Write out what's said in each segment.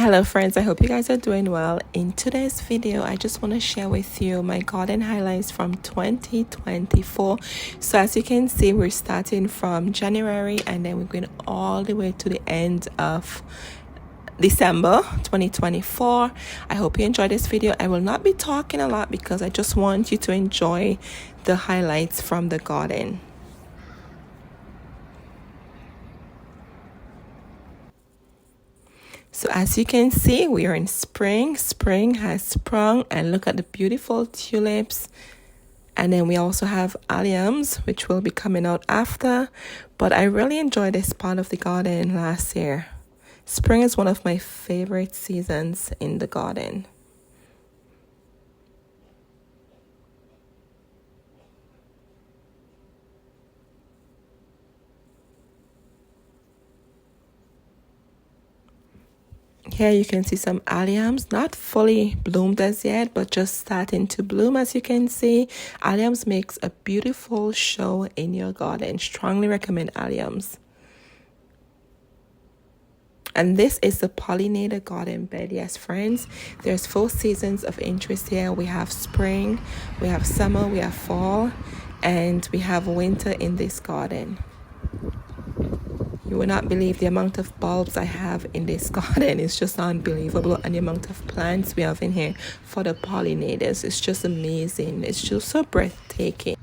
Hello friends, I hope you guys are doing well. In today's video, I just want to share with you my garden highlights from 2024. So as you can see, we're starting from January and then we're going all the way to the end of December 2024. I hope you enjoyed this video. I will not be talking a lot because I just want you to enjoy the highlights from the garden. So as you can see, we are in spring. Spring has sprung and look at the beautiful tulips. And then we also have alliums, which will be coming out after. But I really enjoyed this part of the garden last year. Spring is one of my favorite seasons in the garden. Here you can see some alliums, not fully bloomed as yet, but just starting to bloom. As you can see, alliums makes a beautiful show in your garden. Strongly recommend alliums. And this is the pollinator garden bed. Yes, friends, there's 4 seasons of interest here. We have spring, we have summer, we have fall, and we have winter in this garden. You will not believe the amount of bulbs I have in this garden. It's just unbelievable. And the amount of plants we have in here for the pollinators. It's just amazing. It's just so breathtaking.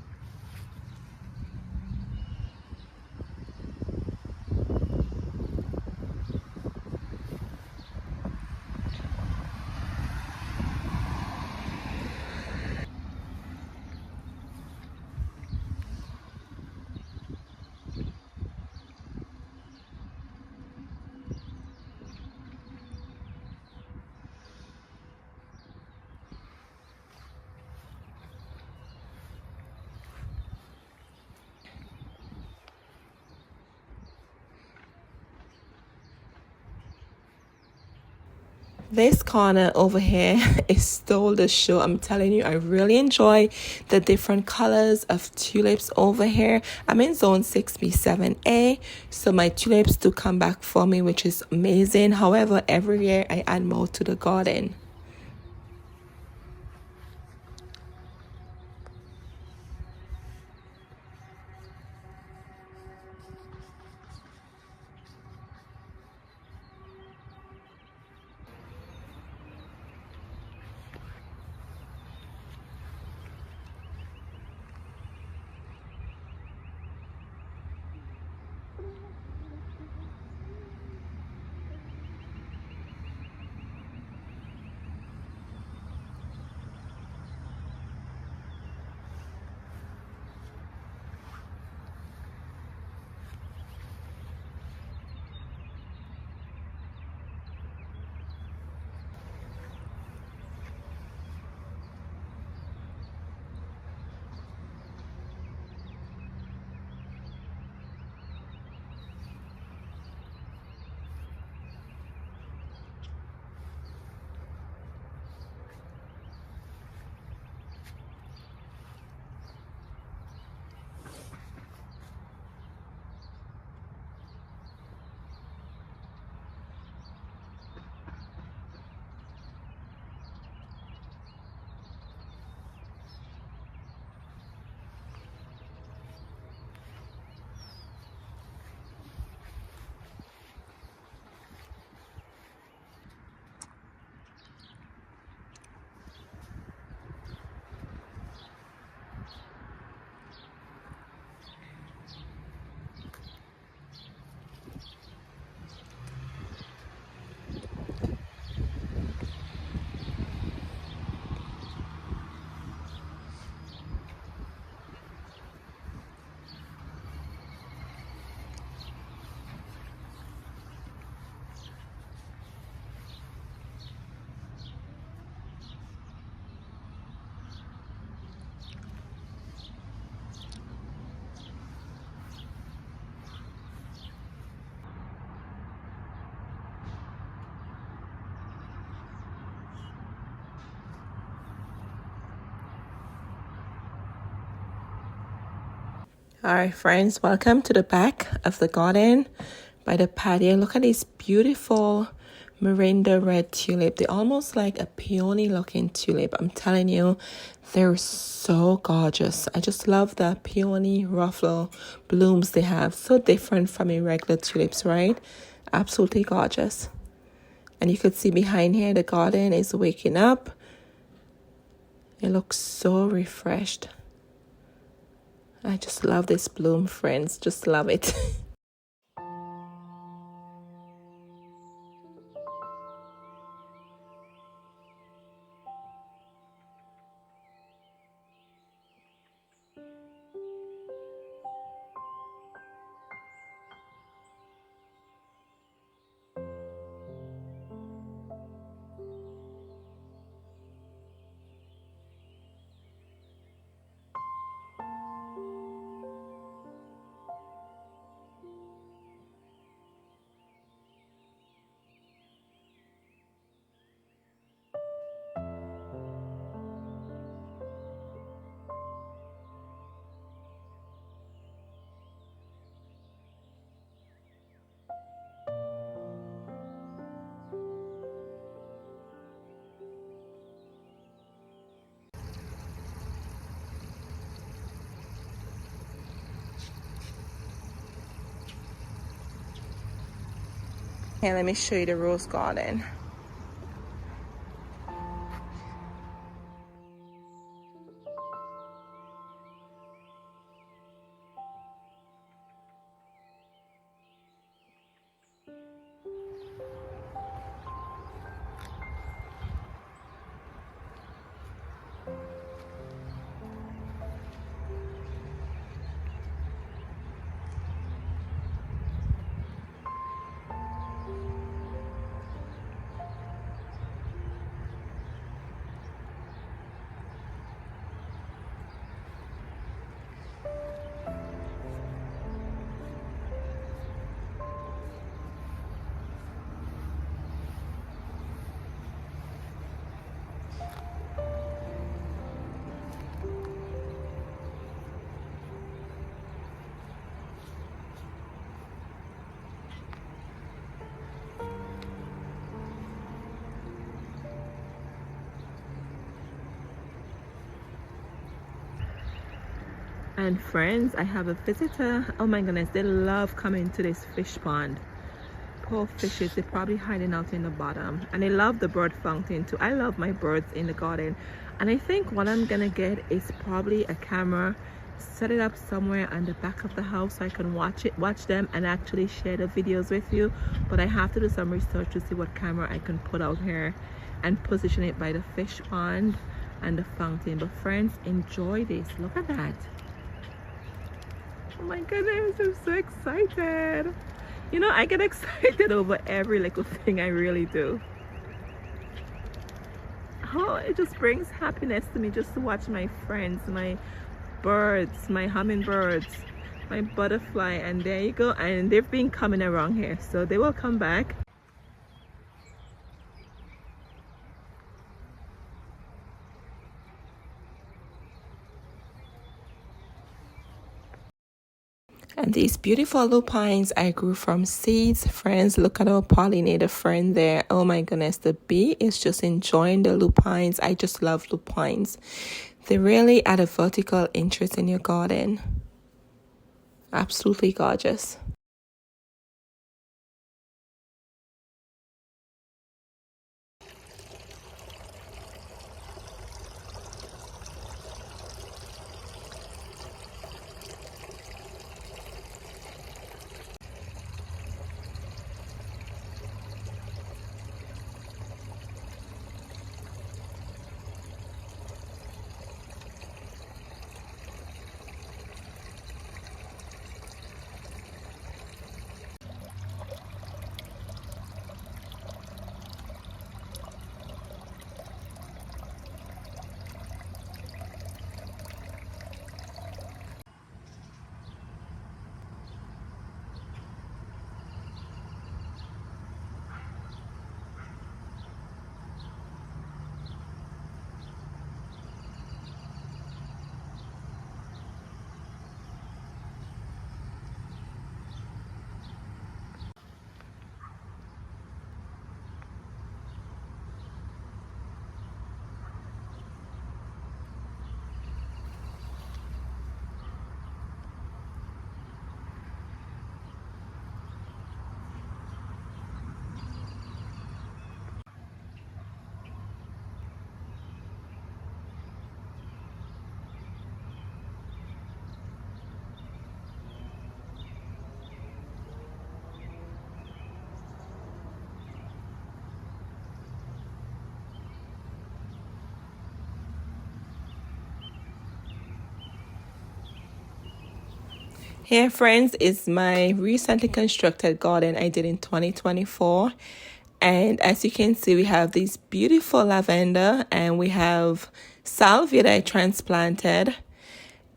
This corner over here is stole the show. I'm telling you, I really enjoy the different colors of tulips over here. I'm in zone 6B7A, so my tulips do come back for me, which is amazing. However, every year I add more to the garden. All right, friends, welcome to the back of the garden by the patio. Look at these beautiful Mirinda red tulip. They're almost like a peony looking tulip. I'm telling you, they're so gorgeous. I just love the peony ruffle blooms they have. So different from your regular tulips, right? Absolutely gorgeous. And you could see behind here, the garden is waking up. It looks so refreshed. I just love this bloom, friends. Just love it. Here, let me show you the rose garden. And friends, I have a visitor. Oh my goodness, they love coming to this fish pond. Poor fishes, they're probably hiding out in the bottom. And they love the bird fountain too. I love my birds in the garden. And I think what I'm gonna get is probably a camera, set it up somewhere on the back of the house so I can watch them and actually share the videos with you. But I have to do some research to see what camera I can put out here and position it by the fish pond and the fountain. But friends, enjoy this. Look at that. Oh my goodness, I'm so excited. You know, I get excited over every little thing, I really do. Oh, it just brings happiness to me just to watch my friends, my birds, my hummingbirds, my butterfly, and there you go. And they've been coming around here, so they will come back. And these beautiful lupines I grew from seeds. Friends, look at our pollinator friend there. Oh my goodness, the bee is just enjoying the lupines. I just love lupines. They really add a vertical interest in your garden. Absolutely gorgeous. Here, friends, is my recently constructed garden I did in 2024. And as you can see, we have these beautiful lavender and we have salvia that I transplanted.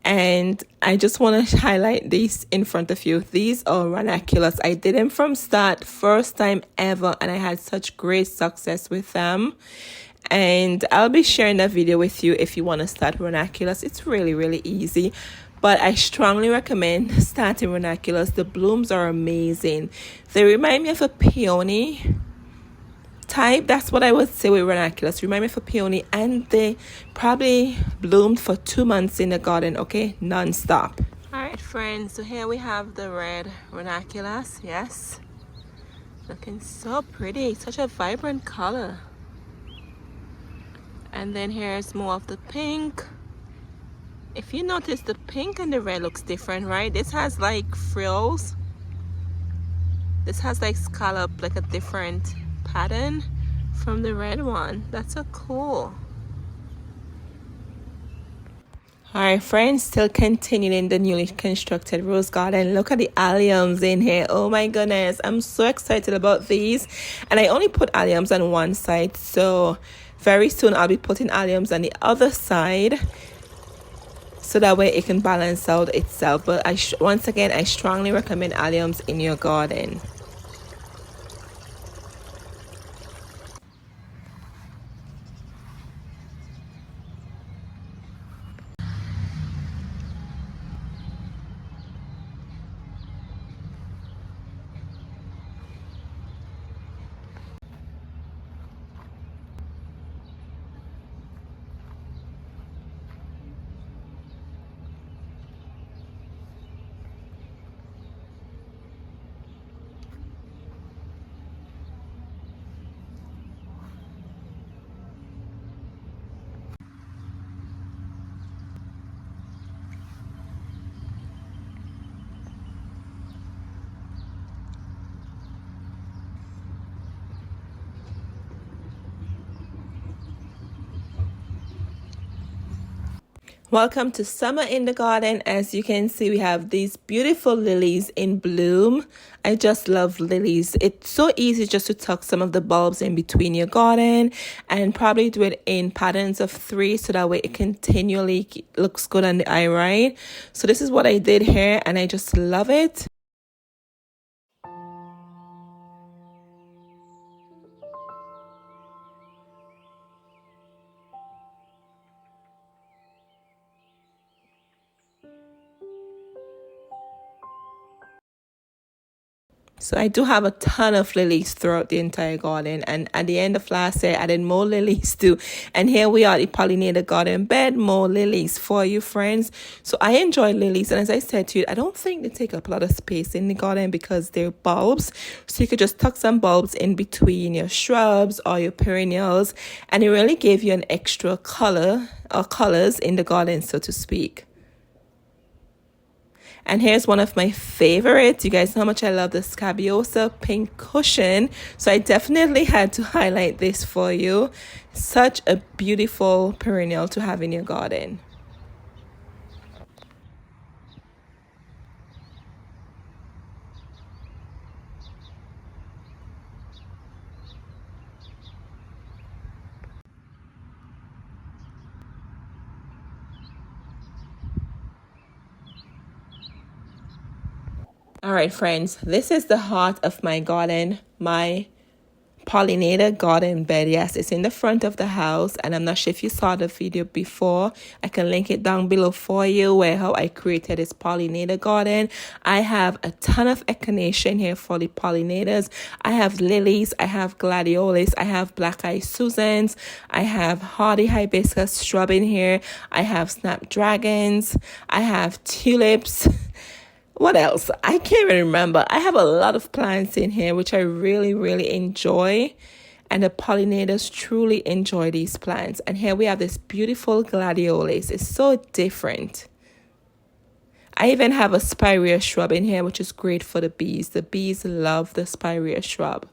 And I just want to highlight these in front of you. These are ranunculus. I did them from start, first time ever, and I had such great success with them. And I'll be sharing that video with you if you want to start ranunculus. It's really, really easy. But I strongly recommend starting ranunculus. The blooms are amazing. They remind me of a peony type. That's what I would say with ranunculus. Remind me of a peony, and they probably bloomed for 2 months in the garden, okay, non-stop. All right, friends, so here we have the red ranunculus. Yes, looking so pretty, such a vibrant color. And then here's more of the pink. If you notice, the pink and the red looks different, right? This has like frills. This has like scallop, like a different pattern from the red one. That's so cool. All right, friends, still continuing the newly constructed rose garden. Look at the alliums in here. Oh my goodness, I'm so excited about these. And I only put alliums on one side, so very soon I'll be putting alliums on the other side, so that way it can balance out itself. But once again, I strongly recommend alliums in your garden. Welcome to summer in the garden. As you can see, we have these beautiful lilies in bloom. I just love lilies. It's so easy just to tuck some of the bulbs in between your garden and probably do it in patterns of 3, so that way it continually looks good on the eye, right? So this is what I did here, and I just love it. So I do have a ton of lilies throughout the entire garden, and at the end of last year I added more lilies too. And here we are, the pollinator garden bed, more lilies for you, friends. So I enjoy lilies, and as I said to you, I don't think they take up a lot of space in the garden because they're bulbs. So you could just tuck some bulbs in between your shrubs or your perennials, and it really gave you an extra color or colors in the garden, so to speak. And here's one of my favorites. You guys know how much I love the Scabiosa pink cushion. So I definitely had to highlight this for you. Such a beautiful perennial to have in your garden. All right, friends, this is the heart of my garden, my pollinator garden bed. Yes, it's in the front of the house, and I'm not sure if you saw the video before. I can link it down below for you, where how I created this pollinator garden. I have a ton of echinacea here for the pollinators. I have lilies, I have gladiolus, I have black-eyed Susans, I have hardy hibiscus shrub in here, I have snapdragons, I have tulips. What else? I can't even remember. I have a lot of plants in here, which I really, really enjoy. And the pollinators truly enjoy these plants. And here we have this beautiful gladiolus. It's so different. I even have a spirea shrub in here, which is great for the bees. The bees love the spirea shrub.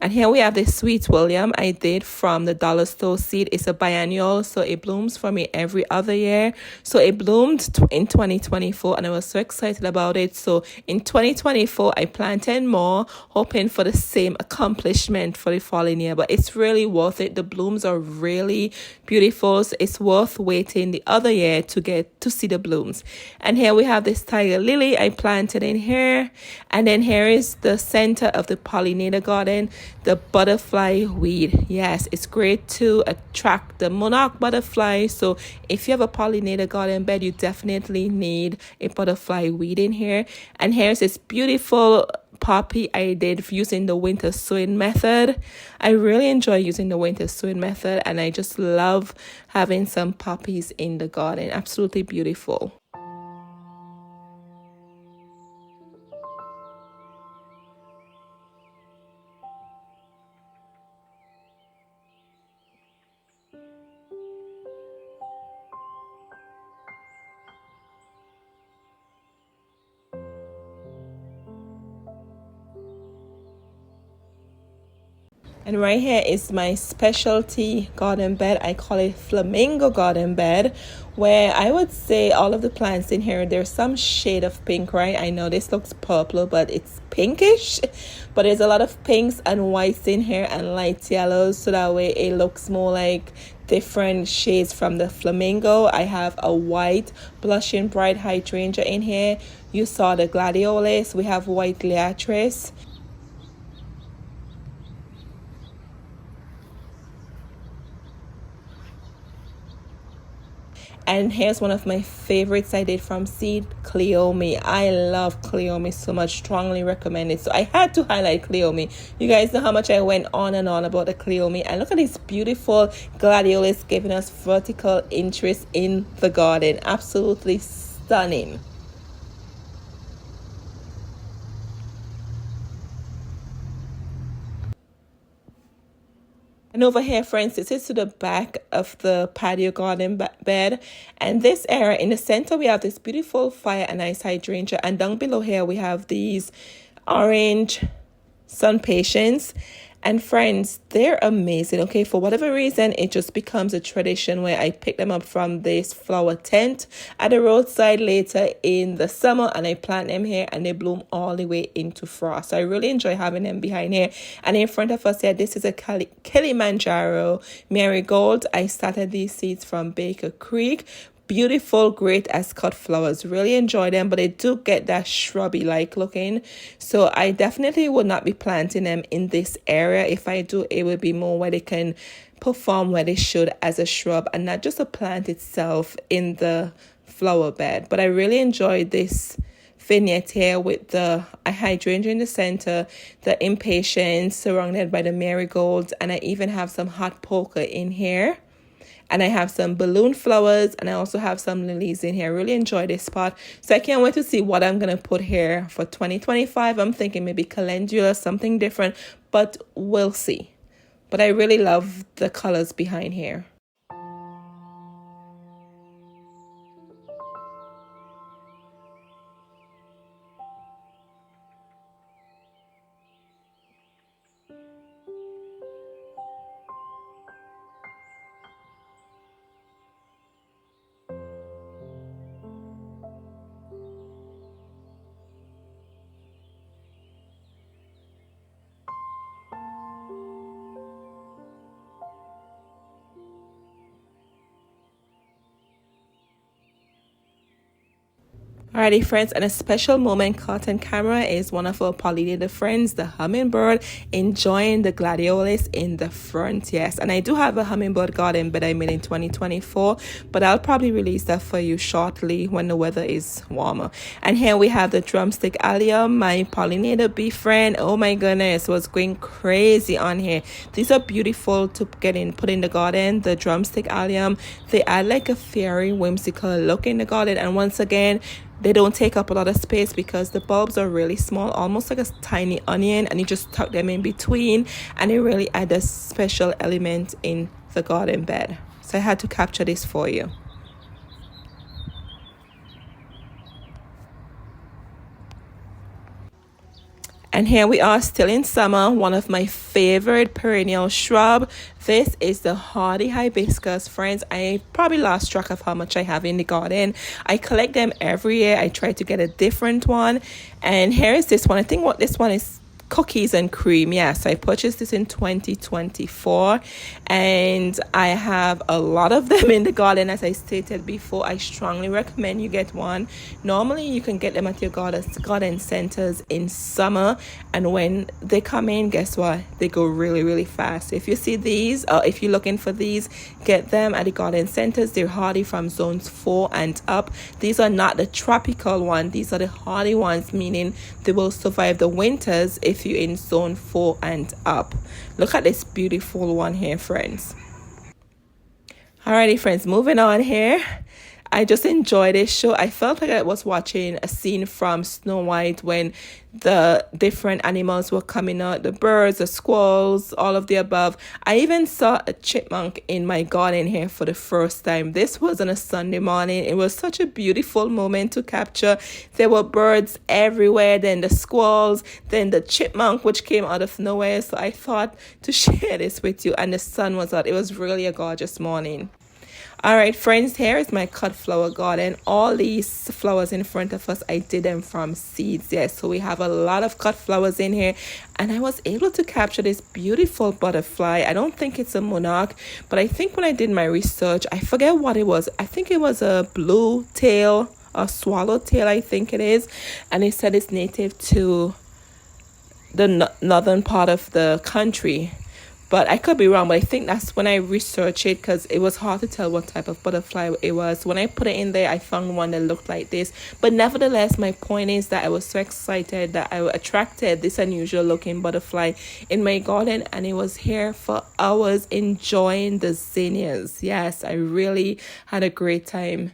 And here we have this sweet William I did from the dollar store seed. It's a biennial, so it blooms for me every other year. So it bloomed in 2024 and I was so excited about it. So in 2024, I planted more, hoping for the same accomplishment for the following year. But it's really worth it. The blooms are really beautiful. So it's worth waiting the other year to get to see the blooms. And here we have this tiger lily I planted in here. And then here is the center of the pollinator garden, the butterfly weed. Yes, it's great to attract the monarch butterfly. So if you have a pollinator garden bed, you definitely need a butterfly weed in here. And here's this beautiful poppy I did using the winter sowing method. I really enjoy using the winter sowing method, and I just love having some poppies in the garden. Absolutely beautiful. And right here is my specialty garden bed. I call it flamingo garden bed, where I would say all of the plants in here, there's some shade of pink, right? I know this looks purple, but it's pinkish. But there's a lot of pinks and whites in here and light yellows, so that way it looks more like different shades from the flamingo. I have a white blushing bright hydrangea in here. You saw the gladiolus. We have white liatris. And here's one of my favorites I did from seed, Cleome. I love Cleome so much, strongly recommend it. So I had to highlight Cleome. You guys know how much I went on and on about the Cleome. And look at this beautiful gladiolus giving us vertical interest in the garden. Absolutely stunning. And over here, friends, this is to the back of the patio garden bed. And this area, in the center, we have this beautiful fire and ice hydrangea. And down below here, we have these orange sun patience. And friends, they're amazing. Okay, for whatever reason, it just becomes a tradition where I pick them up from this flower tent at the roadside later in the summer, and I plant them here and they bloom all the way into frost. So I really enjoy having them behind here. And in front of us here, this is a Kilimanjaro marigold. I started these seeds from Baker Creek. Beautiful, great as cut flowers. Really enjoy them, but they do get that shrubby like looking. So I definitely would not be planting them in this area. If I do, it would be more where they can perform where they should as a shrub and not just a plant itself in the flower bed. But I really enjoyed this vignette here with the hydrangea in the center, the impatiens surrounded by the marigolds, and I even have some hot poker in here. And I have some balloon flowers, and I also have some lilies in here. I really enjoy this spot. So I can't wait to see what I'm going to put here for 2025. I'm thinking maybe calendula, something different, but we'll see. But I really love the colors behind here. Alrighty, friends, and a special moment caught on camera is one of our pollinator friends, the hummingbird, enjoying the gladiolus in the front. Yes, and I do have a hummingbird garden bed I made in 2024, but I'll probably release that for you shortly when the weather is warmer. And here we have the drumstick allium, my pollinator bee friend. Oh my goodness, was going crazy on here. These are beautiful to put in the garden. The drumstick allium, they add like a fairy whimsical look in the garden, and once again, they don't take up a lot of space because the bulbs are really small, almost like a tiny onion, and you just tuck them in between, and they really add a special element in the garden bed. So I had to capture this for you. And here we are still in summer, one of my favorite perennial shrub. This is the hardy hibiscus, friends. I probably lost track of how much I have in the garden. I collect them every year. I try to get a different one. And here is this one. I think what this one is, cookies and cream. Yes, I purchased this in 2024 and I have a lot of them in the garden. As I stated before, I strongly recommend you get one. Normally you can get them at your garden centers in summer, and when they come in, guess what, they go really fast. If you see these, or if you're looking for these, get them at the garden centers. They're hardy from zones 4 and up. These are not the tropical one, these are the hardy ones, meaning they will survive the winters if you're in zone 4 and up. Look at this beautiful one here, friends. Alrighty, friends, moving on here. I just enjoyed this show. I felt like I was watching a scene from Snow White when the different animals were coming out, the birds, the squirrels, all of the above. I even saw a chipmunk in my garden here for the first time. This was on a Sunday morning. It was such a beautiful moment to capture. There were birds everywhere, then the squirrels, then the chipmunk, which came out of nowhere. So I thought to share this with you, and the sun was out. It was really a gorgeous morning. All right, friends, here is my cut flower garden. All these flowers in front of us, I did them from seeds. Yes, so we have a lot of cut flowers in here, and I was able to capture this beautiful butterfly. I don't think it's a monarch, but I think when I did my research, I forget what it was. I think it was a blue tail, a swallowtail, I think it is, and it said it's native to the northern part of the country. But I could be wrong, but I think that's when I researched it, because it was hard to tell what type of butterfly it was. When I put it in there, I found one that looked like this. But nevertheless, my point is that I was so excited that I attracted this unusual looking butterfly in my garden, and it was here for hours enjoying the zinnias. Yes, I really had a great time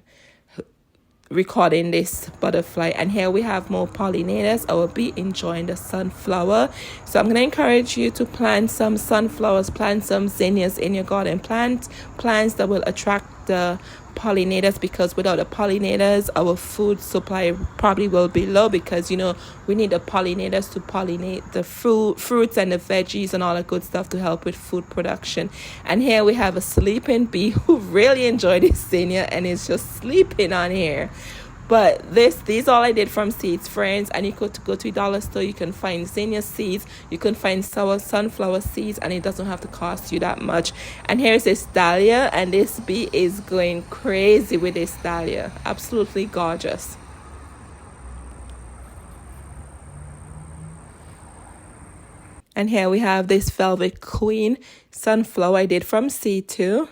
recording this butterfly. And here we have more pollinators. I will be enjoying the sunflower, so I'm going to encourage you to plant some sunflowers, plant some zinnias in your garden. Plant plants that will attract the pollinators, because without the pollinators our food supply probably will be low, because we need the pollinators to pollinate the fruits and the veggies and all the good stuff to help with food production. And here we have a sleeping bee who really enjoyed this zinnia and is just sleeping on here. But these all I did from seeds, friends. And you could go to a dollar store, you can find zinnia seeds, you can find sunflower seeds, and it doesn't have to cost you that much. And here's this dahlia, and this bee is going crazy with this dahlia. Absolutely gorgeous. And here we have this velvet queen sunflower I did from seed too.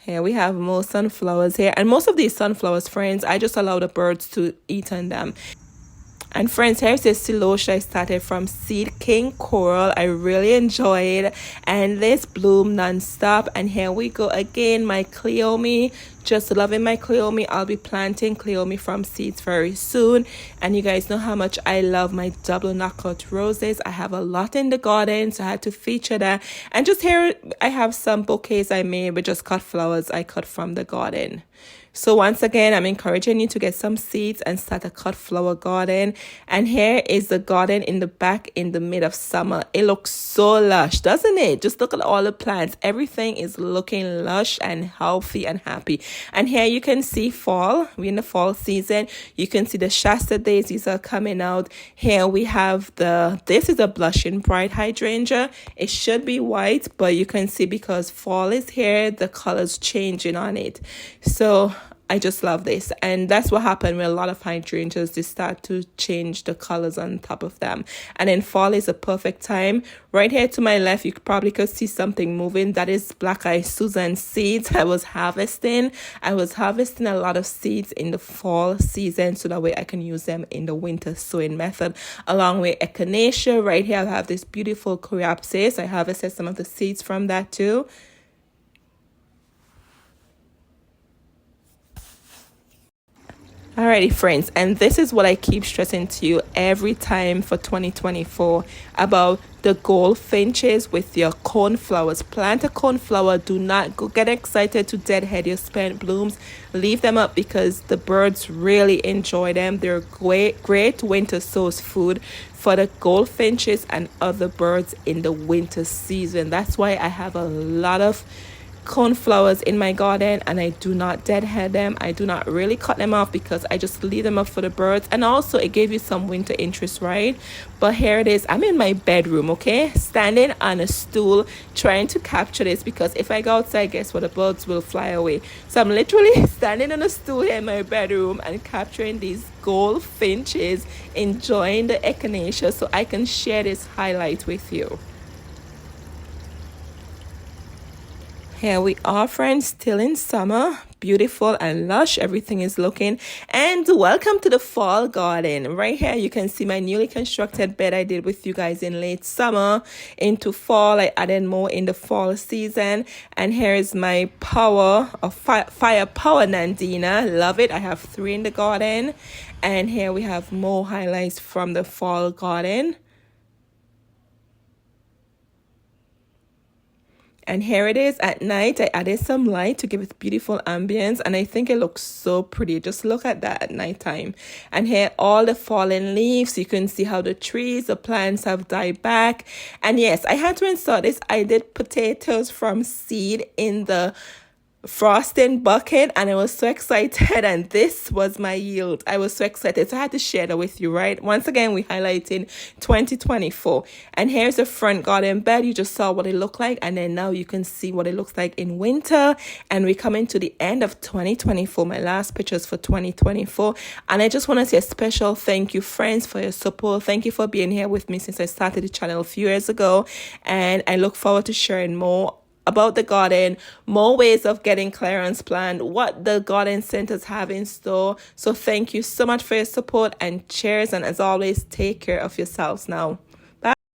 Here we have more sunflowers here, and most of these sunflowers, friends, I just allow the birds to eat on them. And friends, here's this celosia I started from seed, king coral. I really enjoyed, and this bloomed non-stop. And here we go again, my cleome. Just loving my cleome. I'll be planting cleome from seeds very soon. And you guys know how much I love my double knockout roses. I have a lot in the garden, so I had to feature that. And just here I have some bouquets I made with just cut flowers I cut from the garden. So once again, I'm encouraging you to get some seeds and start a cut flower garden. And here is the garden in the back in the mid of summer. It looks so lush, doesn't it? Just look at all the plants. Everything is looking lush and healthy and happy. And here you can see fall. We're in the fall season. You can see the Shasta daisies are coming out. Here we have this is a blushing bright hydrangea. It should be white, but you can see because fall is here, the colors changing on it. So I just love this. And that's what happened with a lot of hydrangeas. They start to change the colors on top of them. And then fall is a perfect time. Right here to my left, you probably could see something moving. That is Black Eye Susan seeds I was harvesting. I was harvesting a lot of seeds in the fall season, so that way I can use them in the winter sowing method. Along with echinacea, right here I have this beautiful coreopsis. I harvested some of the seeds from that too. Alrighty, friends, and this is what I keep stressing to you every time for 2024 about the goldfinches with your cornflowers. Plant a cornflower. Do not go get excited to deadhead your spent blooms. Leave them up because the birds really enjoy them. They're great winter source food for the goldfinches and other birds in the winter season. That's why I have a lot of cornflowers in my garden, and I do not deadhead them. I do not really cut them off because I just leave them up for the birds. And also it gave you some winter interest, right? But here it is. I'm in my bedroom, okay, standing on a stool trying to capture this, because if I go outside, guess what, the birds will fly away. So I'm literally standing on a stool here in my bedroom and capturing these goldfinches, enjoying the echinacea, so I can share this highlight with you. Here we are, friends, still in summer. Beautiful and lush everything is looking. And welcome to the fall garden. Right here you can see my newly constructed bed I did with you guys in late summer into fall. I added more in the fall season. And here is my power of fire power Nandina. Love it. I have 3 in the garden. And here we have more highlights from the fall garden. And here it is at night. I added some light to give it beautiful ambience, and I think it looks so pretty. Just look at that at nighttime. And here all the fallen leaves. You can see how the trees, the plants have died back. And yes, I had to install this. I did potatoes from seed in the frosting bucket, and I was so excited, and this was my yield. I was so excited, so I had to share that with you, right? Once again, we highlighting 2024, and here's the front garden bed. You just saw what it looked like, and then now you can see what it looks like in winter. And we're coming to the end of 2024, my last pictures for 2024, and I just want to say a special thank you, friends, for your support. Thank you for being here with me since I started the channel a few years ago, and I look forward to sharing more about the garden, more ways of getting clearance planned, what the garden centers have in store. So thank you so much for your support, and cheers, and as always, take care of yourselves now.